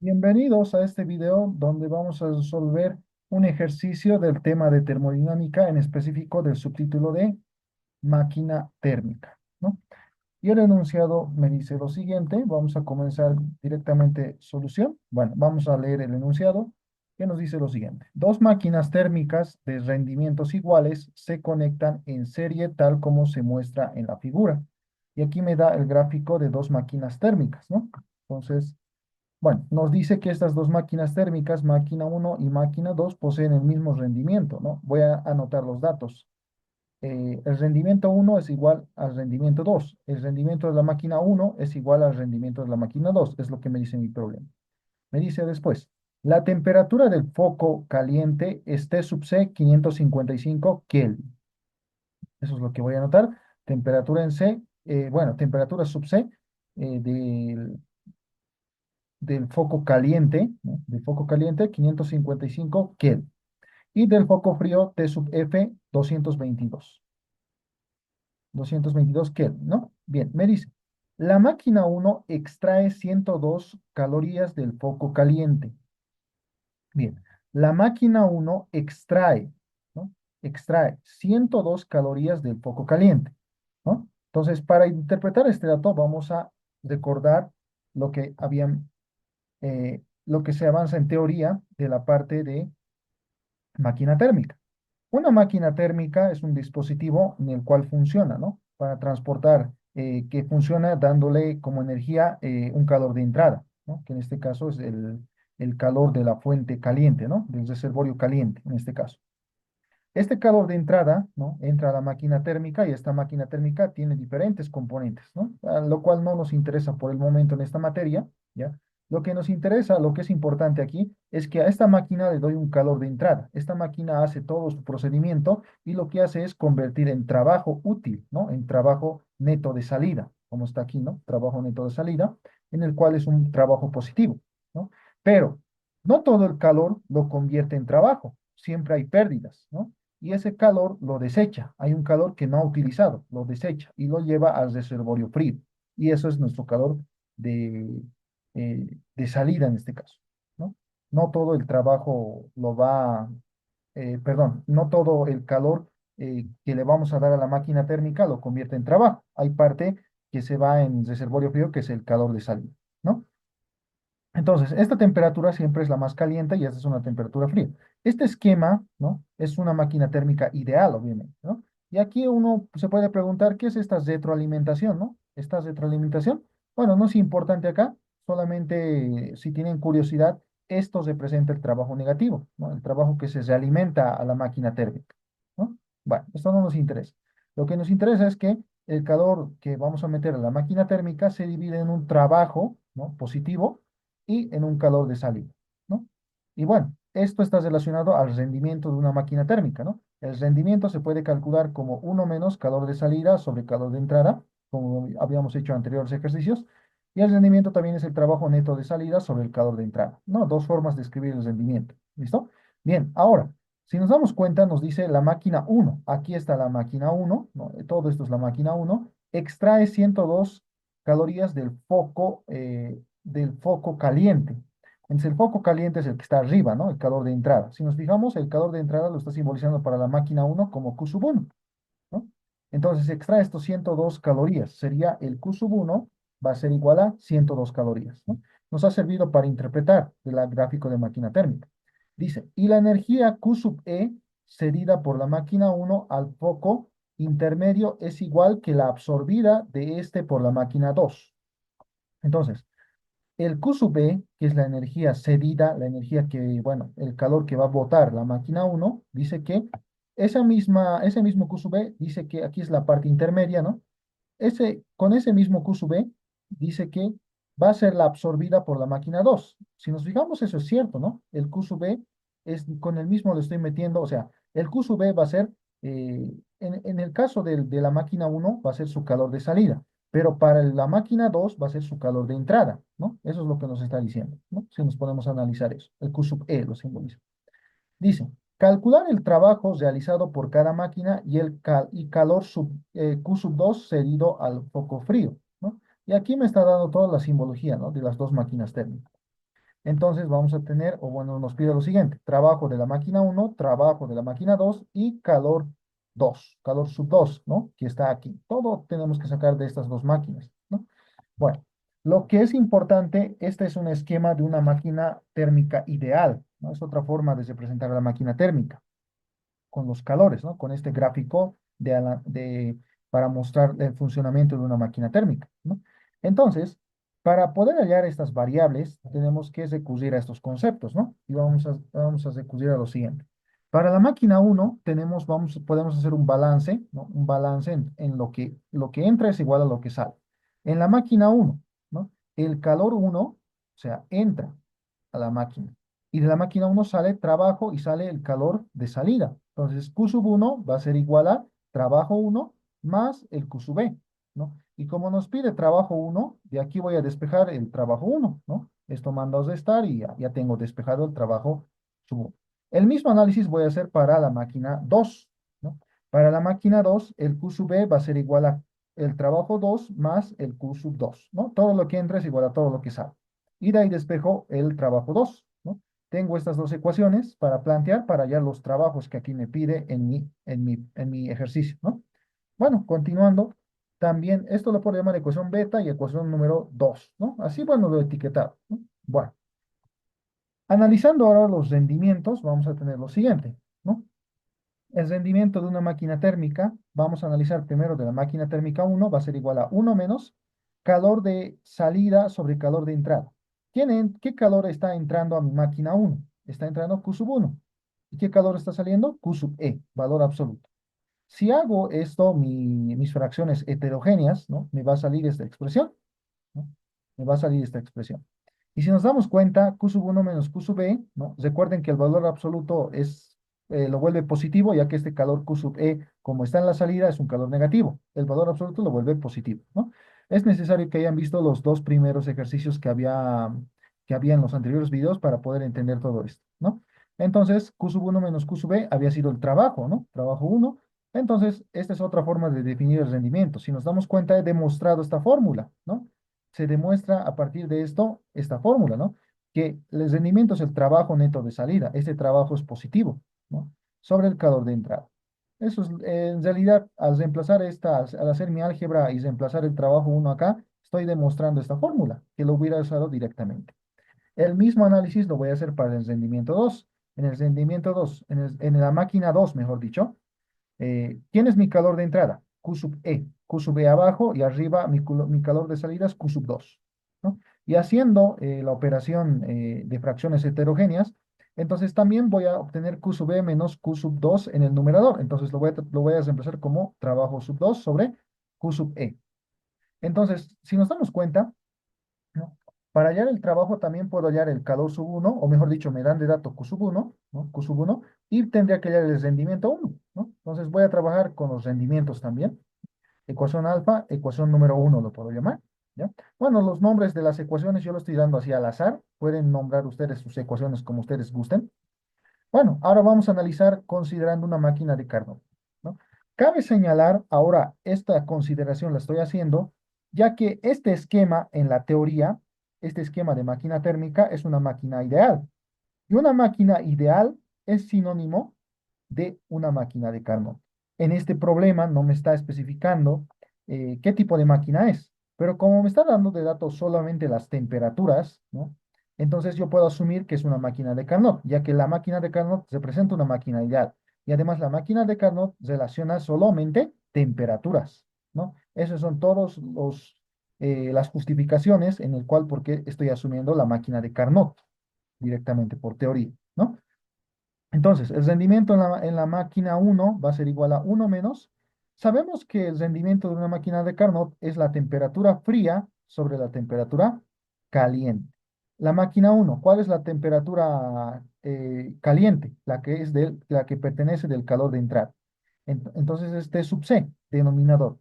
Bienvenidos a este video donde vamos a resolver un ejercicio del tema de termodinámica, en específico del subtítulo de máquina térmica, ¿no? Y el enunciado me dice lo siguiente, vamos a comenzar directamente solución. Bueno, vamos a leer el enunciado que nos dice lo siguiente. Dos máquinas térmicas de rendimientos iguales se conectan en serie tal como se muestra en la figura. Y aquí me da el gráfico de dos máquinas térmicas, ¿no? Entonces, bueno, nos dice que estas dos máquinas térmicas, máquina uno y máquina 2, poseen el mismo rendimiento, ¿no? Voy a anotar los datos. El rendimiento uno es igual al rendimiento 2. El rendimiento de la máquina uno es igual al rendimiento de la máquina 2. Es lo que me dice mi problema. Me dice después, la temperatura del foco caliente es T sub C 555 Kelvin. Eso es lo que voy a anotar. Temperatura en C, bueno, temperatura sub C del foco caliente, ¿no? Del foco caliente, 555 Kelvin. Y del foco frío, T sub F, 222 Kelvin, ¿no? Bien, me dice, la máquina uno extrae 102 calorías del foco caliente. Bien, la máquina uno extrae, ¿no? Extrae 102 calorías del foco caliente, ¿no? Entonces, para interpretar este dato, vamos a recordar lo que habían lo que se avanza en teoría de la parte de máquina térmica. Una máquina térmica es un dispositivo en el cual funciona, ¿no? Para transportar, que funciona dándole como energía un calor de entrada, ¿no? Que en este caso es el calor de la fuente caliente, ¿no? Del reservorio caliente, en este caso. Este calor de entrada, ¿no? Entra a la máquina térmica y esta máquina térmica tiene diferentes componentes, ¿no? Lo cual no nos interesa por el momento en esta materia, ¿ya? Lo que nos interesa, lo que es importante aquí, es que a esta máquina le doy un calor de entrada. Esta máquina hace todo su procedimiento y lo que hace es convertir en trabajo útil, ¿no? En trabajo neto de salida, como está aquí, ¿no? Trabajo neto de salida, en el cual es un trabajo positivo, ¿no? Pero no todo el calor lo convierte en trabajo, siempre hay pérdidas, ¿no? Y ese calor lo desecha. Hay un calor que no ha utilizado, lo desecha y lo lleva al reservorio frío. Y eso es nuestro calor de salida en este caso, ¿no? No todo el trabajo lo va, perdón, no todo el calor que le vamos a dar a la máquina térmica lo convierte en trabajo. Hay parte que se va en reservorio frío, que es el calor de salida, ¿no? Entonces, esta temperatura siempre es la más caliente y esta es una temperatura fría. Este esquema, ¿no? Es una máquina térmica ideal, obviamente, ¿no? Y aquí uno se puede preguntar, ¿qué es esta retroalimentación, ¿no? Esta retroalimentación, bueno, no es importante acá, solamente si tienen curiosidad, esto representa el trabajo negativo, ¿no? El trabajo que se realimenta a la máquina térmica, ¿no? Bueno, esto no nos interesa. Lo que nos interesa es que el calor que vamos a meter a la máquina térmica se divide en un trabajo, ¿no? Positivo y en un calor de salida, ¿no? Y bueno, esto está relacionado al rendimiento de una máquina térmica, ¿no? El rendimiento se puede calcular como uno menos calor de salida sobre calor de entrada, como habíamos hecho en anteriores ejercicios, y el rendimiento también es el trabajo neto de salida sobre el calor de entrada, ¿no? Dos formas de escribir el rendimiento, ¿listo? Bien, ahora, si nos damos cuenta, nos dice la máquina uno. Aquí está la máquina uno, ¿no? Todo esto es la máquina uno. Extrae 102 calorías del foco caliente. Entonces, el foco caliente es el que está arriba, ¿no? El calor de entrada. Si nos fijamos, el calor de entrada lo está simbolizando para la máquina uno como Q sub 1, ¿no? Entonces, se extrae estos 102 calorías. Sería el Q sub 1 va a ser igual a 102 calorías, ¿no? Nos ha servido para interpretar el gráfico de máquina térmica. Dice, y la energía Q sub E cedida por la máquina uno al foco intermedio es igual que la absorbida de este por la máquina 2. Entonces, el Q sub E, que es la energía cedida, la energía que, bueno, el calor que va a botar la máquina uno, dice que ese mismo Q sub E dice que aquí es la parte intermedia, ¿no? Con ese mismo Q sub E dice que va a ser la absorbida por la máquina 2. Si nos fijamos, eso es cierto, ¿no? El Q sub E es, con el mismo le estoy metiendo, o sea, el Q sub E va a ser, en el caso de la máquina uno va a ser su calor de salida, pero para la máquina 2 va a ser su calor de entrada, ¿no? Eso es lo que nos está diciendo, ¿no? Si nos podemos analizar eso, el Q sub E lo simboliza. Dice, calcular el trabajo realizado por cada máquina y calor Q sub 2 cedido al foco frío, ¿no? Y aquí me está dando toda la simbología, ¿no? De las dos máquinas térmicas. Entonces vamos a tener, o bueno, nos pide lo siguiente, trabajo de la máquina uno, trabajo de la máquina 2 y calor 2, calor sub 2, ¿no? Que está aquí. Todo tenemos que sacar de estas dos máquinas, ¿no? Bueno, lo que es importante, este es un esquema de una máquina térmica ideal, ¿no? Es otra forma de representar la máquina térmica con los calores, ¿no? Con este gráfico para mostrar el funcionamiento de una máquina térmica, ¿no? Entonces, para poder hallar estas variables, tenemos que recurrir a estos conceptos, ¿no? Y vamos a recurrir a lo siguiente. Para la máquina uno podemos hacer un balance, ¿no? Un balance en lo que entra es igual a lo que sale. En la máquina uno, ¿no? El calor uno, o sea, entra a la máquina. Y de la máquina uno sale trabajo y sale el calor de salida. Entonces, Q sub 1 va a ser igual a trabajo uno más el Q sub B, ¿no? Y como nos pide trabajo uno, de aquí voy a despejar el trabajo uno, ¿no? Esto manda a restar y ya tengo despejado el trabajo sub 1. El mismo análisis voy a hacer para la máquina 2, ¿no? Para la máquina 2, el Q sub B va a ser igual a el trabajo 2 más el Q sub 2, ¿no? Todo lo que entra es igual a todo lo que sale. Y de ahí despejo el trabajo 2, ¿no? Tengo estas dos ecuaciones para plantear para hallar los trabajos que aquí me pide en mi ejercicio, ¿no? Bueno, continuando, también esto lo puedo llamar ecuación beta y ecuación número 2, ¿no? Así, bueno, lo he etiquetado, ¿no? Bueno, analizando ahora los rendimientos, vamos a tener lo siguiente, ¿no? El rendimiento de una máquina térmica, vamos a analizar primero de la máquina térmica uno, va a ser igual a uno menos calor de salida sobre calor de entrada. ¿Qué calor está entrando a mi máquina uno? Está entrando Q sub 1. ¿Y qué calor está saliendo? Q sub E, valor absoluto. Si hago esto, mis fracciones heterogéneas, ¿no? Me va a salir esta expresión, ¿no? Me va a salir esta expresión. Y si nos damos cuenta, Q sub 1 menos Q sub B, ¿no? Recuerden que el valor absoluto lo vuelve positivo, ya que este calor Q sub E, como está en la salida, es un calor negativo. El valor absoluto lo vuelve positivo, ¿no? Es necesario que hayan visto los dos primeros ejercicios que había en los anteriores videos para poder entender todo esto, ¿no? Entonces, Q sub 1 menos Q sub B había sido el trabajo, ¿no? Trabajo uno. Entonces, esta es otra forma de definir el rendimiento. Si nos damos cuenta, he demostrado esta fórmula, ¿no? Se demuestra a partir de esto, esta fórmula, ¿no? Que el rendimiento es el trabajo neto de salida. Este trabajo es positivo, ¿no? Sobre el calor de entrada. Eso es, en realidad, al hacer mi álgebra y reemplazar el trabajo uno acá, estoy demostrando esta fórmula, que lo hubiera usado directamente. El mismo análisis lo voy a hacer para el rendimiento 2. En el rendimiento 2, en la máquina 2, mejor dicho, ¿quién es mi calor de entrada? Q sub E. Q sub E abajo y arriba mi calor de salida es Q sub 2, ¿no? Y haciendo la operación de fracciones heterogéneas, entonces también voy a obtener Q sub E menos Q sub 2 en el numerador. Entonces lo voy a reemplazar como trabajo sub 2 sobre Q sub E. Entonces, si nos damos cuenta, ¿no? Para hallar el trabajo también puedo hallar el calor sub 1, o mejor dicho, me dan de dato Q sub 1, ¿no? Q sub 1, y tendría que hallar el rendimiento 1, ¿no? Entonces voy a trabajar con los rendimientos también. Ecuación alfa, ecuación número 1 lo puedo llamar, ¿ya? Bueno, los nombres de las ecuaciones yo los estoy dando así al azar. Pueden nombrar ustedes sus ecuaciones como ustedes gusten. Bueno, ahora vamos a analizar considerando una máquina de Carnot, ¿no? Cabe señalar, ahora esta consideración la estoy haciendo, ya que este esquema en la teoría, este esquema de máquina térmica es una máquina ideal. Y una máquina ideal es sinónimo de una máquina de Carnot. En este problema no me está especificando qué tipo de máquina es, pero como me está dando de datos solamente las temperaturas, ¿no? Entonces yo puedo asumir que es una máquina de Carnot, ya que la máquina de Carnot representa una máquina ideal. Y además la máquina de Carnot relaciona solamente temperaturas, ¿no? Esas son todos las justificaciones en el cual por qué estoy asumiendo la máquina de Carnot directamente por teoría, ¿no? Entonces, el rendimiento en la máquina uno va a ser igual a uno menos. Sabemos que el rendimiento de una máquina de Carnot es la temperatura fría sobre la temperatura caliente. La máquina uno, ¿cuál es la temperatura caliente? La que pertenece del calor de entrada. Entonces, este es sub C, denominador.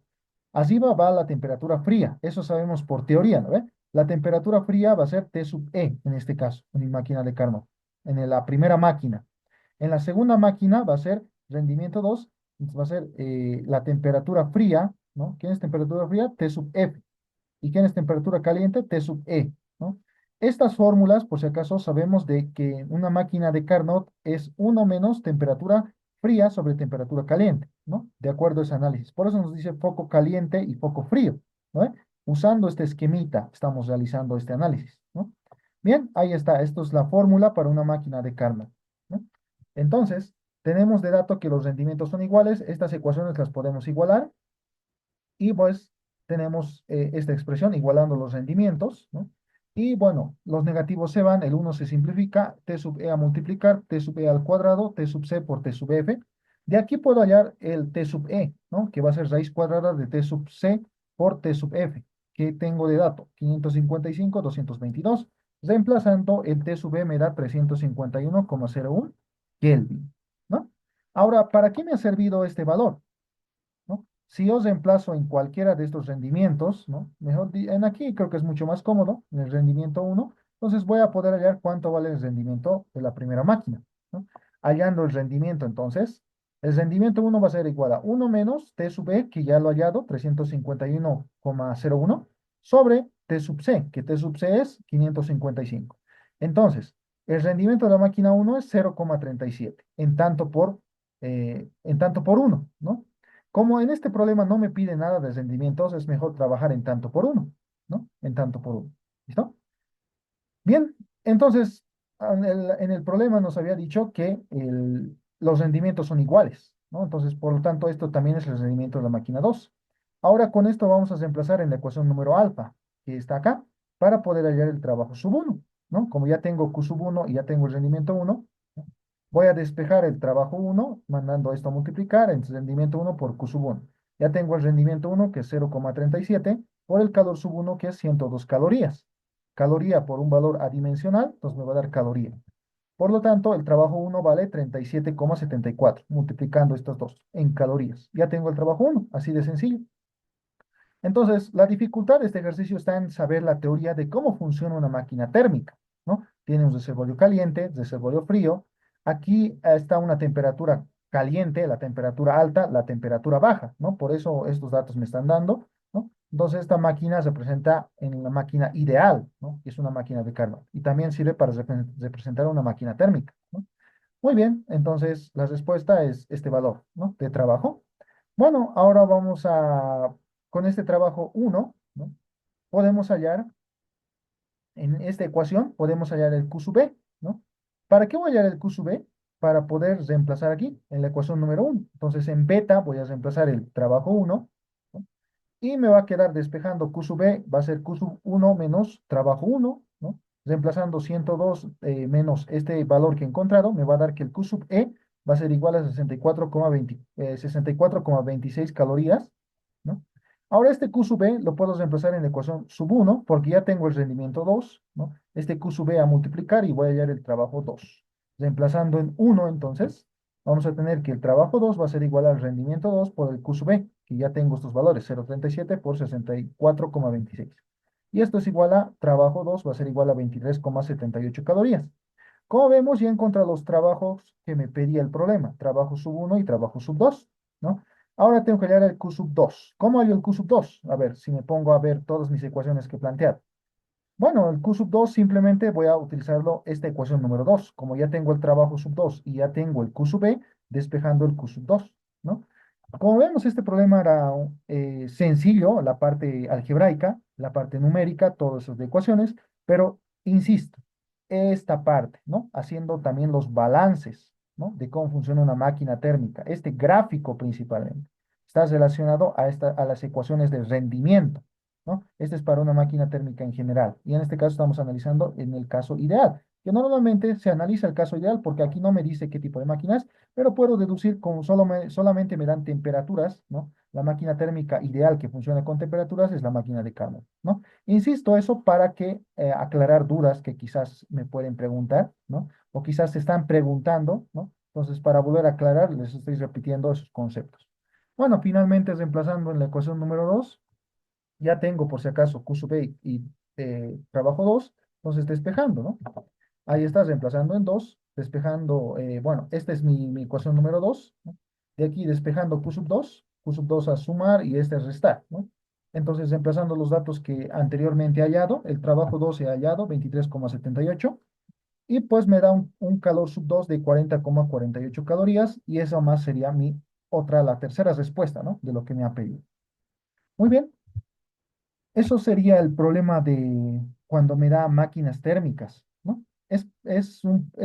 Arriba va la temperatura fría. Eso sabemos por teoría, ¿no ve? La temperatura fría va a ser T sub E, en este caso, en mi máquina de Carnot, en la primera máquina. En la segunda máquina va a ser rendimiento 2, entonces va a ser la temperatura fría, ¿no? ¿Quién es temperatura fría? T sub F. ¿Y quién es temperatura caliente? T sub E, ¿no? Estas fórmulas, por si acaso, sabemos de que una máquina de Carnot es uno menos temperatura fría sobre temperatura caliente, ¿no? De acuerdo a ese análisis. Por eso nos dice foco caliente y foco frío, ¿no? Usando este esquemita, estamos realizando este análisis, ¿no? Bien, ahí está. Esto es la fórmula para una máquina de Carnot, ¿no? Entonces, tenemos de dato que los rendimientos son iguales. Estas ecuaciones las podemos igualar y pues tenemos esta expresión igualando los rendimientos, ¿no? Y bueno, los negativos se van, el uno se simplifica, t sub e a multiplicar, t sub e al cuadrado, t sub c por t sub f. De aquí puedo hallar el t sub e, ¿no? Que va a ser raíz cuadrada de t sub c por t sub f, que tengo de dato 555, 222. Reemplazando el t sub e me da 351,01 Kelvin, ¿no? Ahora, ¿para qué me ha servido este valor? ¿No? Si yo reemplazo en cualquiera de estos rendimientos, ¿no? En aquí creo que es mucho más cómodo, en el rendimiento uno, entonces voy a poder hallar cuánto vale el rendimiento de la primera máquina, ¿no? Hallando el rendimiento, entonces, el rendimiento uno va a ser igual a uno menos T sub E, que ya lo he hallado, 351,01, sobre T sub C, que T sub C es 555. Entonces, el rendimiento de la máquina uno es 0,37, en tanto por uno, ¿no? Como en este problema no me pide nada de rendimientos, es mejor trabajar en tanto por uno, ¿no? En tanto por uno. ¿Listo? Bien, entonces, en el problema nos había dicho que los rendimientos son iguales, ¿no? Entonces, por lo tanto, esto también es el rendimiento de la máquina 2. Ahora con esto vamos a reemplazar en la ecuación número alfa, que está acá, para poder hallar el trabajo sub uno, ¿no? Como ya tengo Q sub uno y ya tengo el rendimiento uno, ¿no? Voy a despejar el trabajo uno mandando esto a multiplicar en rendimiento uno por Q sub uno. Ya tengo el rendimiento uno que es 0,37, por el calor sub uno que es 102 calorías. Caloría por un valor adimensional, entonces me va a dar caloría. Por lo tanto, el trabajo uno vale 37,74, multiplicando estos dos en calorías. Ya tengo el trabajo uno, así de sencillo. Entonces, la dificultad de este ejercicio está en saber la teoría de cómo funciona una máquina térmica, ¿no? Tiene un reservorio caliente, reservorio frío. Aquí está una temperatura caliente, la temperatura alta, la temperatura baja, ¿no? Por eso estos datos me están dando, ¿no? Entonces, esta máquina se presenta en una máquina ideal, ¿no? Es una máquina de Carnot. Y también sirve para representar una máquina térmica, ¿no? Muy bien, entonces la respuesta es este valor, ¿no? De trabajo. Bueno, ahora con este trabajo uno, ¿no? Podemos hallar, en esta ecuación, podemos hallar el Q sub B, ¿no? ¿Para qué voy a hallar el Q sub B? Para poder reemplazar aquí, en la ecuación número uno. Entonces, en beta voy a reemplazar el trabajo uno, ¿no? Y me va a quedar despejando Q sub B, va a ser Q sub uno menos trabajo uno, ¿no? Reemplazando 102 menos este valor que he encontrado, me va a dar que el Q sub E va a ser igual a 64,26 calorías, ¿no? Ahora este Q sub B lo puedo reemplazar en la ecuación sub uno porque ya tengo el rendimiento 2, ¿no? Este Q sub B a multiplicar y voy a hallar el trabajo 2. Reemplazando en uno entonces, vamos a tener que el trabajo 2 va a ser igual al rendimiento 2 por el Q sub B, que ya tengo estos valores, 0,37 por 64,26. Y esto es igual a trabajo 2 va a ser igual a 23,78 calorías. Como vemos, ya encontré los trabajos que me pedía el problema, trabajo sub uno y trabajo sub 2, ¿no? Ahora tengo que hallar el Q sub 2. ¿Cómo hallo el Q sub 2? A ver, si me pongo a ver todas mis ecuaciones que he planteado. Bueno, el Q sub 2 simplemente voy a utilizarlo esta ecuación número 2. Como ya tengo el trabajo sub 2 y ya tengo el Q sub B, despejando el Q sub 2, ¿no? Como vemos, este problema era sencillo, la parte algebraica, la parte numérica, todas esas de ecuaciones, pero insisto, esta parte, ¿no? Haciendo también los balances, ¿no? De cómo funciona una máquina térmica. Este gráfico principalmente está relacionado a las ecuaciones de rendimiento, ¿no? Este es para una máquina térmica en general. Y en este caso estamos analizando en el caso ideal, que normalmente se analiza el caso ideal porque aquí no me dice qué tipo de máquinas, pero puedo deducir como solamente me dan temperaturas, ¿no? La máquina térmica ideal que funciona con temperaturas es la máquina de Carnot, ¿no? Insisto eso para que aclarar dudas que quizás me pueden preguntar, ¿no? O quizás se están preguntando, ¿no? Entonces, para volver a aclarar, les estoy repitiendo esos conceptos. Bueno, finalmente reemplazando en la ecuación número 2, ya tengo por si acaso Q sub B y trabajo 2, entonces despejando, ¿no? Ahí está, reemplazando en 2, despejando, bueno, esta es mi ecuación número 2, ¿no? De aquí despejando Q sub 2 a sumar y este a restar, ¿no? Entonces, reemplazando los datos que anteriormente he hallado, el trabajo 12 he hallado 23,78 y pues me da un calor sub 2 de 40,48 calorías y eso más sería mi la tercera respuesta, ¿no? De lo que me ha pedido. Muy bien, eso sería el problema de cuando me da máquinas térmicas, ¿no?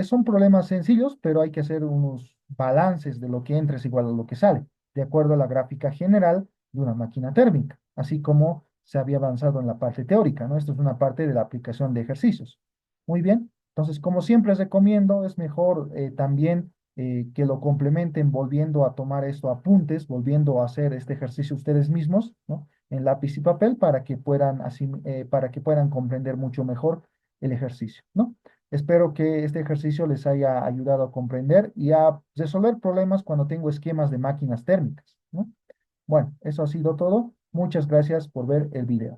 Son problemas sencillos, pero hay que hacer unos balances de lo que entra es igual a lo que sale, de acuerdo a la gráfica general de una máquina térmica, así como se había avanzado en la parte teórica, ¿no? Esto es una parte de la aplicación de ejercicios. Muy bien, entonces, como siempre recomiendo, es mejor también que lo complementen volviendo a tomar esto apuntes, volviendo a hacer este ejercicio ustedes mismos, ¿no? En lápiz y papel para que puedan, para que puedan comprender mucho mejor el ejercicio, ¿no? Espero que este ejercicio les haya ayudado a comprender y a resolver problemas cuando tengo esquemas de máquinas térmicas, ¿no? Bueno, eso ha sido todo. Muchas gracias por ver el video.